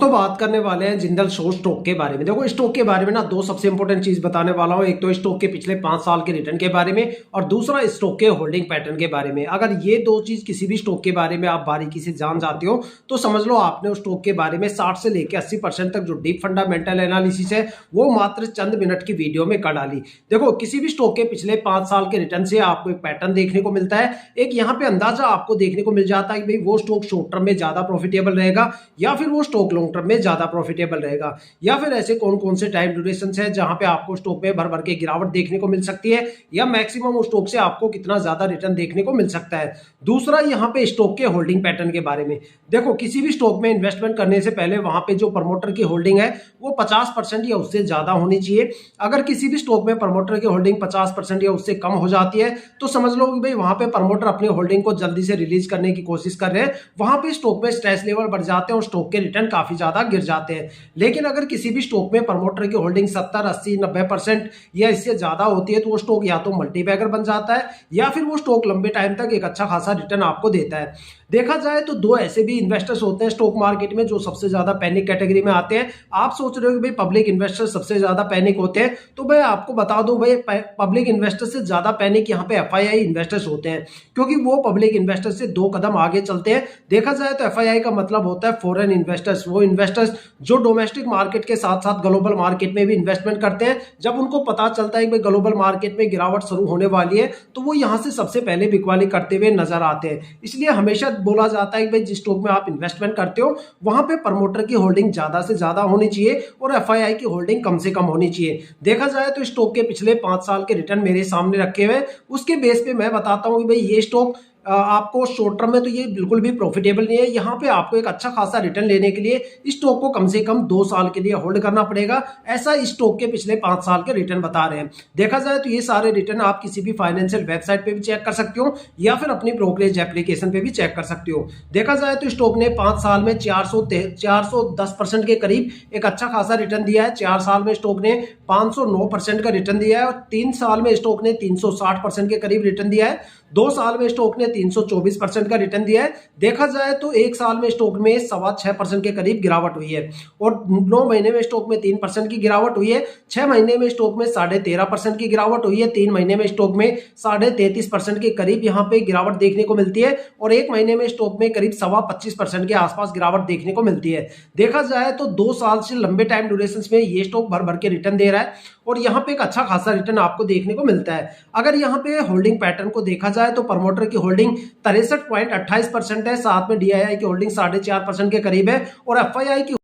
दोस्तों बात करने वाले हैं जिंदल स्टॉक के बारे में। देखो स्टॉक के बारे में ना दो सबसे इंपॉर्टेंट चीज बताने वाला हूं। एक तो स्टॉक के पिछले 5 साल के रिटर्न के बारे में और दूसरा स्टॉक के होल्डिंग पैटर्न के बारे में। अगर ये दो चीज किसी भी स्टॉक के बारे में आप बारीकी से जान जाते हो तो समझ लो आपने उस स्टॉक के बारे में 60 से लेकर 80% तक जो डीप फंडामेंटल एनालिसिस है वो मात्र चंद मिनट की वीडियो में कर डाली। देखो किसी भी स्टॉक के पिछले 5 साल के रिटर्न से आपको एक पैटर्न देखने को मिलता है। एक यहाँ पे अंदाजा आपको देखने को मिल जाता है कि भाई वो स्टॉक शॉर्ट टर्म में ज्यादा प्रॉफिटेबल रहेगा या फिर वो स्टॉक लॉन्ग टर्म में ज्यादा प्रॉफिटेबल रहेगा, या फिर ऐसे कौन कौन से टाइम ड्यूरेशन है जहां पे आपको स्टॉक में भर भर के गिरावट देखने को मिल सकती है या मैक्सिमम उस स्टॉक से आपको कितना ज्यादा रिटर्न देखने को मिल सकता है। दूसरा यहाँ पे स्टॉक के होल्डिंग पैटर्न के बारे में। देखो किसी भी स्टॉक में इन्वेस्टमेंट करने से पहले वहां पे जो प्रमोटर की होल्डिंग है वो 50% या उससे ज्यादा होनी चाहिए। अगर किसी भी स्टॉक में प्रमोटर की होल्डिंग 50% या उससे कम हो जाती है तो समझ लो कि भाई वहां पे प्रमोटर अपनी होल्डिंग को जल्दी से रिलीज करने की कोशिश कर रहे हैं। वहां पे स्टॉक में स्ट्रेस लेवल बढ़ जाते हैं और स्टॉक के रिटर्न काफी ज्यादा गिर जाते हैं। लेकिन अगर किसी भी स्टॉक में प्रमोटर की होल्डिंग 70, 80, 90% या इससे ज्यादा होती है तो वो स्टॉक या तो मल्टीबैगर बन जाता है या फिर वो स्टॉक लंबे टाइम तक एक अच्छा खासा रिटर्न आपको देता है। देखा जाए तो दो ऐसे भी इन्वेस्टर्स होते हैं स्टॉक मार्केट में जो सबसे ज्यादा पैनिक कैटेगरी में आते हैं। आप सोच रहे हो कि भाई पब्लिक इन्वेस्टर सबसे ज्यादा पैनिक होते हैं, तो मैं आपको बता दूं भाई पब्लिक इन्वेस्टर से ज्यादा पैनिक यहाँ पे एफआईआई इन्वेस्टर्स होते हैं, क्योंकि वो पब्लिक इन्वेस्टर से 2 कदम आगे चलते हैं। देखा जाए तो एफआईआई का मतलब होता है फॉरेन इन्वेस्टर्स, वो इन्वेस्टर्स जो डोमेस्टिक मार्केट के साथ साथ ग्लोबल मार्केट में भी इन्वेस्टमेंट करते हैं। जब उनको पता चलता है कि ग्लोबल मार्केट में गिरावट शुरू होने वाली है तो वो यहाँ से सबसे पहले बिकवाली करते हुए नजर आते हैं। इसलिए हमेशा बोला जाता है कि भाई जिस स्टॉक में आप इन्वेस्टमेंट करते हो वहां पे प्रमोटर की होल्डिंग ज्यादा से ज्यादा होनी चाहिए और एफआईआई की होल्डिंग कम से कम होनी चाहिए। देखा जाए तो स्टॉक के पिछले 5 साल के रिटर्न मेरे सामने रखे हुए, उसके बेस पे मैं बताता हूं कि भाई ये स्टॉक आपको शॉर्ट टर्म में तो ये बिल्कुल भी प्रॉफिटेबल नहीं है। यहाँ पे आपको एक अच्छा खासा रिटर्न लेने के लिए इस स्टॉक को कम से कम 2 साल के लिए होल्ड करना पड़ेगा। ऐसा इस स्टॉक के पिछले 5 साल के रिटर्न बता रहे हैं। देखा जाए तो ये सारे रिटर्न आप किसी भी फाइनेंशियल वेबसाइट पे भी चेक कर सकते हो या फिर अपनी ब्रोकरेज एप्लीकेशन पे भी चेक कर सकते हो। देखा जाए तो स्टॉक ने 5 साल में 410% के करीब एक अच्छा खासा रिटर्न दिया है। 4 साल में स्टॉक ने 509% का रिटर्न दिया है और 3 साल में स्टॉक ने 360% के करीब रिटर्न दिया है। 2 साल में स्टॉक ने 324% का रिटर्न दिया है। देखा जाए तो 1 साल में स्टॉक में 6.25% के करीब गिरावट हुई है और 9 महीने में स्टॉक में 3% की गिरावट हुई है। 6 महीने में स्टॉक में 13.5% की गिरावट हुई है। 3 महीने में स्टॉक में 33.5% के करीब यहाँ पे गिरावट देखने को मिलती है और 1 महीने में स्टॉक में करीब 25% के आसपास गिरावट देखने को मिलती है। देखा जाए तो 2 साल से लंबे टाइम ड्यूरेशन में ये स्टॉक भर भर के रिटर्न दे रहा है और यहाँ पे एक अच्छा खासा रिटर्न आपको देखने को मिलता है। अगर यहाँ पे होल्डिंग पैटर्न को देखा जाए तो प्रमोटर की होल्डिंग 63.28% है, साथ में डीआईआई की होल्डिंग 4.5% के करीब है और एफआईआई की